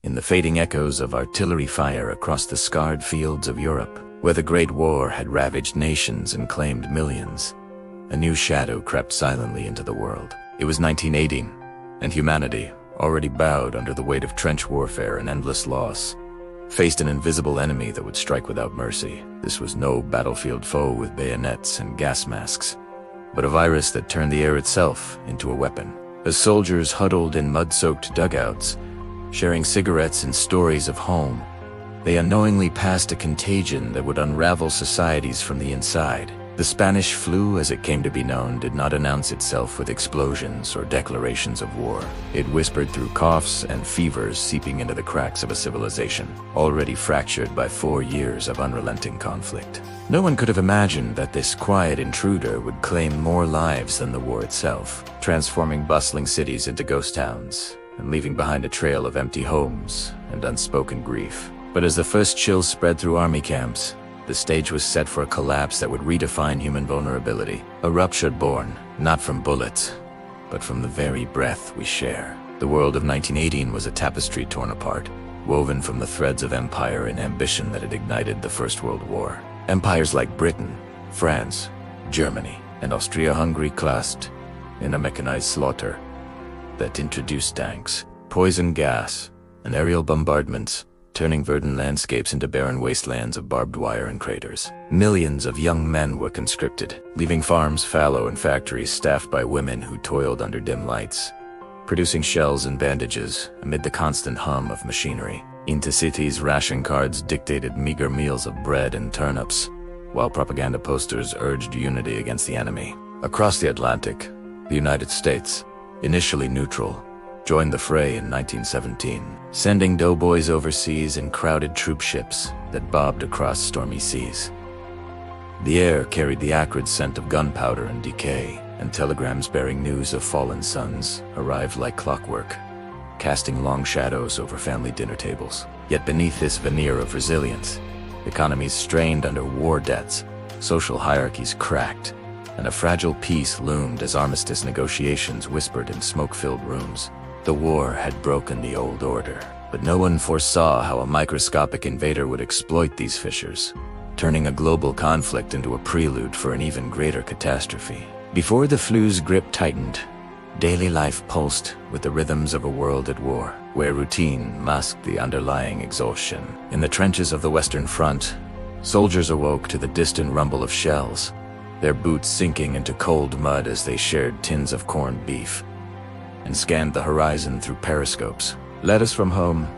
in the fading echoes of artillery fire across the scarred fields of Europe, where the Great War had ravaged nations and claimed millions, a new shadow crept silently into the world. It was 1918, and humanity, already bowed under the weight of trench warfare and endless loss, faced an invisible enemy that would strike without mercy. This was no battlefield foe with bayonets and gas masks, but a virus that turned the air itself into a weapon. As soldiers huddled in mud-soaked dugouts, sharing cigarettes and stories of home, they unknowingly passed a contagion that would unravel societies from the inside. The Spanish flu, as it came to be known, did not announce itself with explosions or declarations of war. It whispered through coughs and fevers seeping into the cracks of a civilization, already fractured by 4 years of unrelenting conflict. No one could have imagined that this quiet intruder would claim more lives than the war itself, transforming bustling cities into ghost towns, and leaving behind a trail of empty homes and unspoken grief. But as the first chills spread through army camps, the stage was set for a collapse that would redefine human vulnerability. A rupture born, not from bullets, but from the very breath we share. The world of 1918 was a tapestry torn apart, woven from the threads of empire and ambition that had ignited the First World War. Empires like Britain, France, Germany, and Austria-Hungary clashed in a mechanized slaughter that introduced tanks, poison gas, and aerial bombardments, turning verdant landscapes into barren wastelands of barbed wire and craters. Millions of young men were conscripted, leaving farms fallow and factories staffed by women who toiled under dim lights, producing shells and bandages amid the constant hum of machinery. Into cities, ration cards dictated meager meals of bread and turnips, while propaganda posters urged unity against the enemy. Across the Atlantic, the United States, initially neutral, joined the fray in 1917, sending doughboys overseas in crowded troop ships that bobbed across stormy seas. The air carried the acrid scent of gunpowder and decay, and telegrams bearing news of fallen sons arrived like clockwork, casting long shadows over family dinner tables. Yet beneath this veneer of resilience, economies strained under war debts, social hierarchies cracked, and a fragile peace loomed as armistice negotiations whispered in smoke-filled rooms. The war had broken the old order, but no one foresaw how a microscopic invader would exploit these fissures, turning a global conflict into a prelude for an even greater catastrophe. Before the flu's grip tightened, daily life pulsed with the rhythms of a world at war, where routine masked the underlying exhaustion. In the trenches of the Western Front, soldiers awoke to the distant rumble of shells, their boots sinking into cold mud as they shared tins of corned beef, and scanned the horizon through periscopes. Letters from home,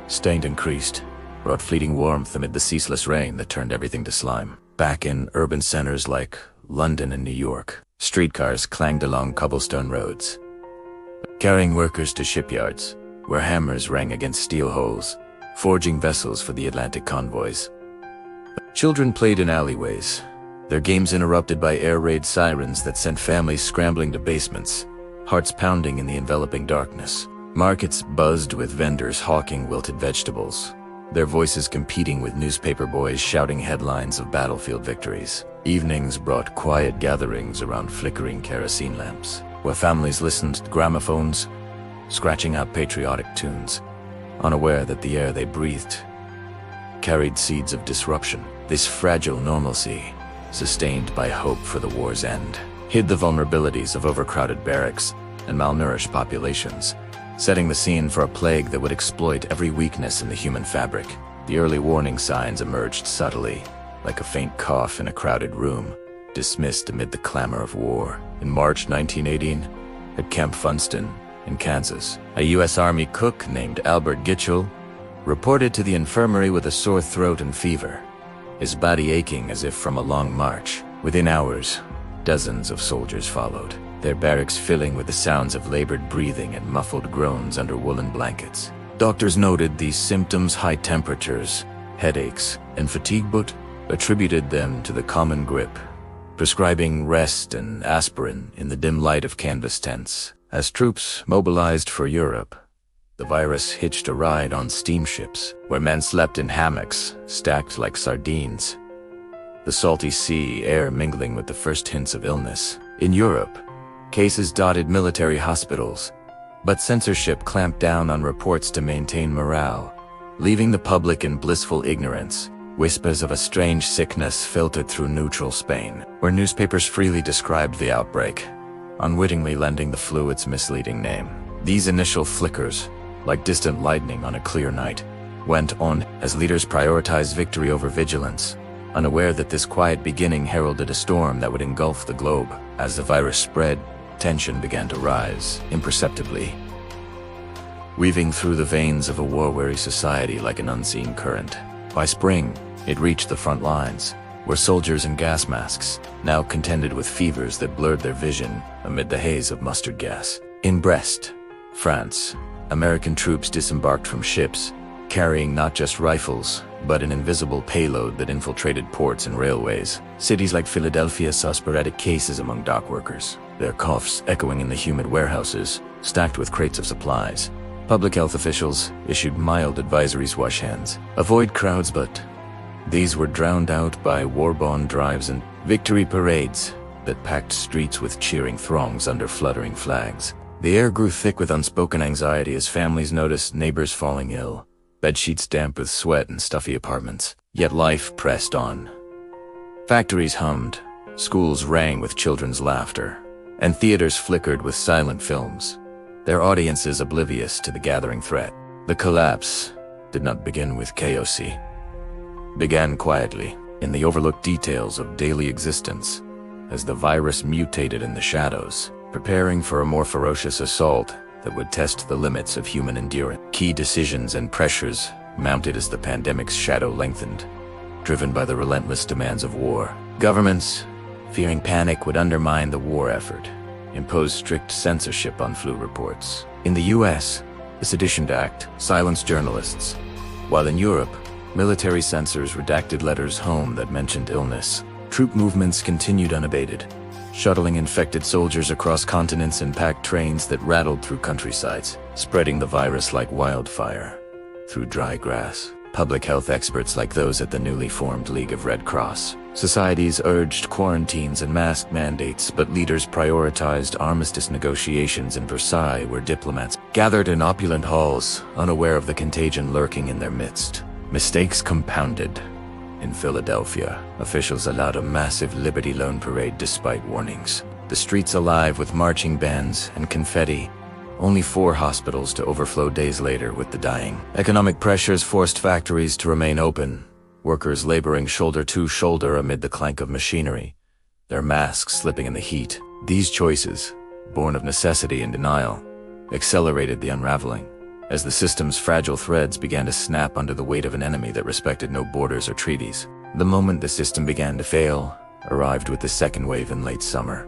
stained and creased, brought fleeting warmth amid the ceaseless rain that turned everything to slime. Back in urban centers like London and New York, streetcars clanged along cobblestone roads, carrying workers to shipyards, where hammers rang against steel hulls, forging vessels for the Atlantic convoys. Children played in alleyways, their games interrupted by air raid sirens that sent families scrambling to basements, hearts pounding in the enveloping darkness. Markets buzzed with vendors hawking wilted vegetables, their voices competing with newspaper boys shouting headlines of battlefield victories. Evenings brought quiet gatherings around flickering kerosene lamps, where families listened to gramophones, scratching out patriotic tunes, unaware that the air they breathed carried seeds of disruption. This fragile normalcy, sustained by hope for the war's end, hid the vulnerabilities of overcrowded barracks and malnourished populations, setting the scene for a plague that would exploit every weakness in the human fabric. The early warning signs emerged subtly, like a faint cough in a crowded room, dismissed amid the clamor of war. In March 1918, at Camp Funston in Kansas, a U.S. Army cook named Albert Gitchell reported to the infirmary with a sore throat and fever, his body aching as if from a long march. Within hours, dozens of soldiers followed, their barracks filling with the sounds of labored breathing and muffled groans under woolen blankets. Doctors noted these symptoms: high temperatures, headaches, and fatigue, but attributed them to the common grip, prescribing rest and aspirin in the dim light of canvas tents. As troops mobilized for Europe, the virus hitched a ride on steamships, where men slept in hammocks, stacked like sardines, the salty sea air mingling with the first hints of illness. In Europe, cases dotted military hospitals, But censorship clamped down on reports to maintain morale, leaving the public in blissful ignorance. Whispers of a strange sickness filtered through neutral Spain, where newspapers freely described the outbreak, unwittingly lending the flu its misleading name. These initial flickers, like distant lightning on a clear night, went on as leaders prioritized victory over vigilance, unaware that this quiet beginning heralded a storm that would engulf the globe. As the virus spread, tension began to rise imperceptibly, weaving through the veins of a war-weary society like an unseen current. By spring, it reached the front lines, where soldiers in gas masks now contended with fevers that blurred their vision amid the haze of mustard gas. In Brest, France, American troops disembarked from ships, carrying not just rifles, but an invisible payload that infiltrated ports and railways. Cities like Philadelphia saw sporadic cases among dock workers, their coughs echoing in the humid warehouses, stacked with crates of supplies. Public health officials issued mild advisories: wash hands, avoid crowds, but these were drowned out by war-bond drives and victory parades that packed streets with cheering throngs under fluttering flags. The air grew thick with unspoken anxiety as families noticed neighbors falling ill, bedsheets damp with sweat in stuffy apartments. Yet life pressed on. Factories hummed, schools rang with children's laughter, and theaters flickered with silent films, their audiences oblivious to the gathering threat. The collapse did not begin with chaos. Began quietly, in the overlooked details of daily existence, as the virus mutated in the shadows, preparing for a more ferocious assault that would test the limits of human endurance. Key decisions and pressures mounted as the pandemic's shadow lengthened, driven by the relentless demands of war. Governments, fearing panic would undermine the war effort, imposed strict censorship on flu reports. In the US, the Sedition Act silenced journalists, while in Europe, military censors redacted letters home that mentioned illness. Troop movements continued unabated, shuttling infected soldiers across continents in packed trains that rattled through countrysides, spreading the virus like wildfire through dry grass. Public health experts like those at the newly formed League of Red Cross societies urged quarantines and mask mandates, but leaders prioritized armistice negotiations in Versailles, where diplomats gathered in opulent halls, unaware of the contagion lurking in their midst. Mistakes compounded. In Philadelphia, officials allowed a massive Liberty Loan parade despite warnings. The streets alive with marching bands and confetti, only 4 hospitals to overflow days later with the dying. Economic pressures forced factories to remain open, workers laboring shoulder to shoulder amid the clank of machinery, their masks slipping in the heat. These choices, born of necessity and denial, accelerated the unraveling, as the system's fragile threads began to snap under the weight of an enemy that respected no borders or treaties. The moment the system began to fail arrived with the second wave in late summer,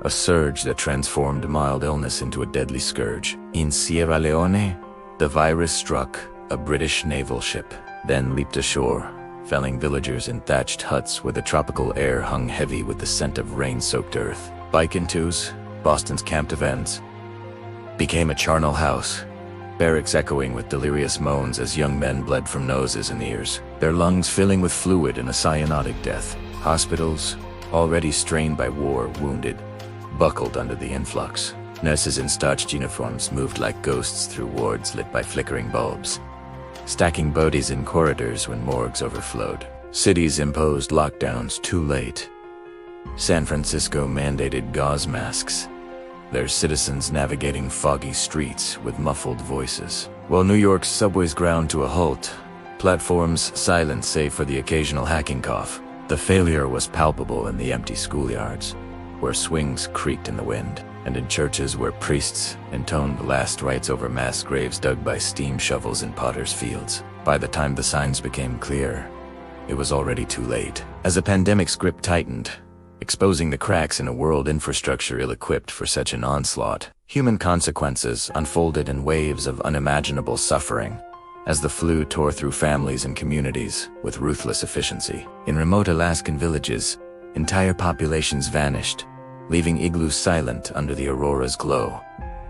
a surge that transformed mild illness into a deadly scourge. In Sierra Leone, the virus struck a British naval ship, then leaped ashore, felling villagers in thatched huts where the tropical air hung heavy with the scent of rain-soaked earth. Bike-in-twos, Boston's camped events, became a charnel house, barracks echoing with delirious moans as young men bled from noses and ears, their lungs filling with fluid in a cyanotic death. Hospitals, already strained by war, wounded, buckled under the influx. Nurses in starched uniforms moved like ghosts through wards lit by flickering bulbs, stacking bodies in corridors when morgues overflowed. Cities imposed lockdowns too late. San Francisco mandated gauze masks, their citizens navigating foggy streets with muffled voices, while New York's subways ground to a halt, platforms silent save for the occasional hacking cough. The failure was palpable in the empty schoolyards, where swings creaked in the wind, and in churches where priests intoned the last rites over mass graves dug by steam shovels in potter's fields. By the time the signs became clear, it was already too late. As the pandemic's grip tightened, exposing the cracks in a world infrastructure ill-equipped for such an onslaught, human consequences unfolded in waves of unimaginable suffering, as the flu tore through families and communities with ruthless efficiency. In remote Alaskan villages, entire populations vanished, leaving igloos silent under the aurora's glow.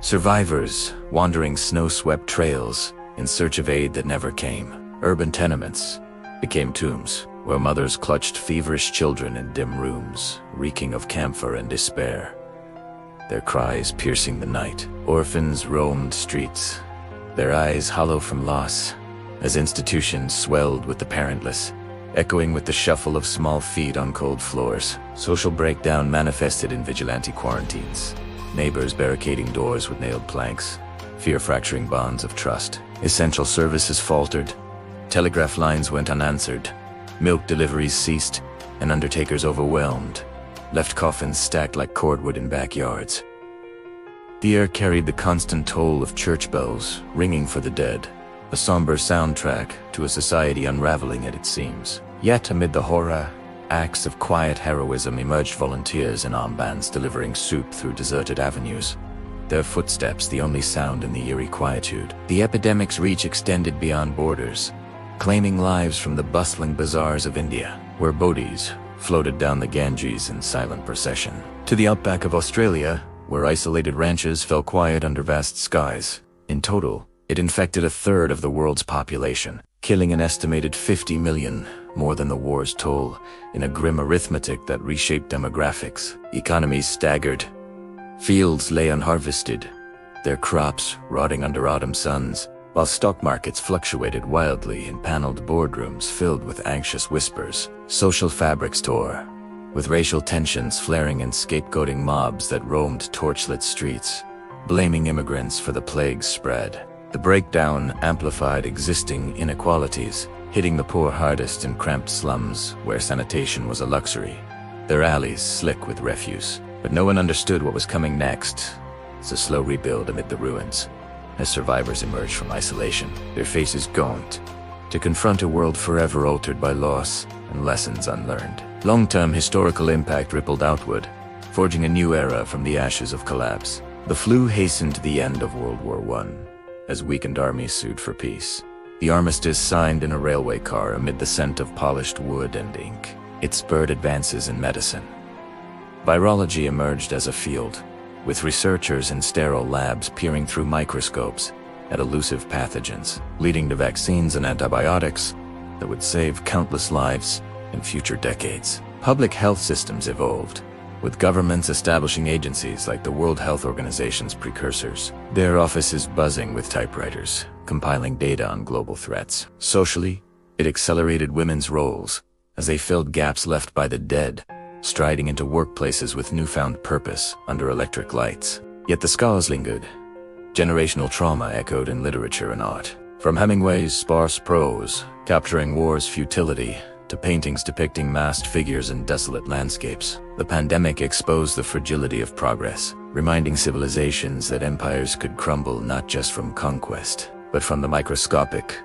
Survivors wandering snow-swept trails in search of aid that never came. Urban tenements became tombs, where mothers clutched feverish children in dim rooms, reeking of camphor and despair. their cries piercing the night. Orphans roamed streets, their eyes hollow from loss, as institutions swelled with the parentless, echoing with the shuffle of small feet on cold floors. Social breakdown manifested in vigilante quarantines, neighbors barricading doors with nailed planks, fear fracturing bonds of trust. Essential services faltered, telegraph lines went unanswered, milk deliveries ceased, and undertakers overwhelmed left coffins stacked like cordwood in backyards. The air carried the constant toll of church bells ringing for the dead, a somber soundtrack to a society unraveling at its seams. Yet amid the horror, acts of quiet heroism emerged, volunteers in armbands delivering soup through deserted avenues, their footsteps the only sound in the eerie quietude. The epidemic's reach extended beyond borders, claiming lives from the bustling bazaars of India, where bodhis floated down the Ganges in silent procession, to the outback of Australia, where isolated ranches fell quiet under vast skies. In total, it infected a third of the world's population, killing an estimated 50 million, more than the war's toll, in a grim arithmetic that reshaped demographics. Economies staggered. Fields lay unharvested, their crops rotting under autumn suns, while stock markets fluctuated wildly in paneled boardrooms filled with anxious whispers. Social fabrics tore, with racial tensions flaring and scapegoating mobs that roamed torchlit streets, blaming immigrants for the plague's spread. The breakdown amplified existing inequalities, hitting the poor hardest in cramped slums where sanitation was a luxury, their alleys slick with refuse. But no one understood what was coming next. It's a slow rebuild amid the ruins, as survivors emerged from isolation, their faces gaunt, to confront a world forever altered by loss and lessons unlearned. Long-term historical impact rippled outward, forging a new era from the ashes of collapse. The flu hastened the end of World War I, as weakened armies sued for peace. The armistice signed in a railway car amid the scent of polished wood and ink. It spurred advances in medicine. Virology emerged as a field, with researchers in sterile labs peering through microscopes at elusive pathogens, leading to vaccines and antibiotics that would save countless lives in future decades. Public health systems evolved, with governments establishing agencies like the World Health Organization's precursors, their offices buzzing with typewriters, compiling data on global threats. Socially, it accelerated women's roles as they filled gaps left by the dead, striding into workplaces with newfound purpose under electric lights. Yet the scars lingered. Generational trauma echoed in literature and art. From Hemingway's sparse prose, capturing war's futility, to paintings depicting masked figures in desolate landscapes, the pandemic exposed the fragility of progress, reminding civilizations that empires could crumble not just from conquest, but from the microscopic,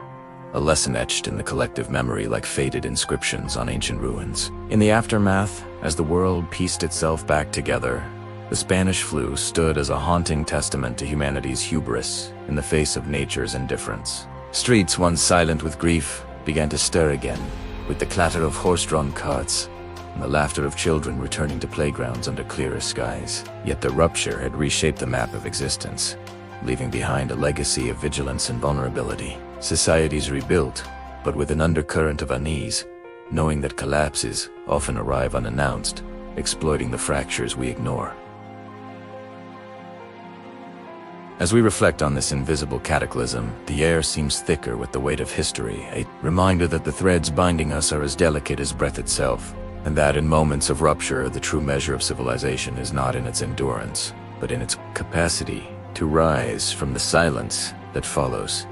a lesson etched in the collective memory like faded inscriptions on ancient ruins. In the aftermath, as the world pieced itself back together, the Spanish flu stood as a haunting testament to humanity's hubris in the face of nature's indifference. Streets once silent with grief began to stir again, with the clatter of horse-drawn carts and the laughter of children returning to playgrounds under clearer skies. Yet the rupture had reshaped the map of existence, leaving behind a legacy of vigilance and vulnerability. Societies rebuilt, but with an undercurrent of unease, knowing that collapses often arrive unannounced, exploiting the fractures we ignore. As we reflect on this invisible cataclysm, the air seems thicker with the weight of history, a reminder that the threads binding us are as delicate as breath itself, and that in moments of rupture, the true measure of civilization is not in its endurance, but in its capacity to rise from the silence that follows.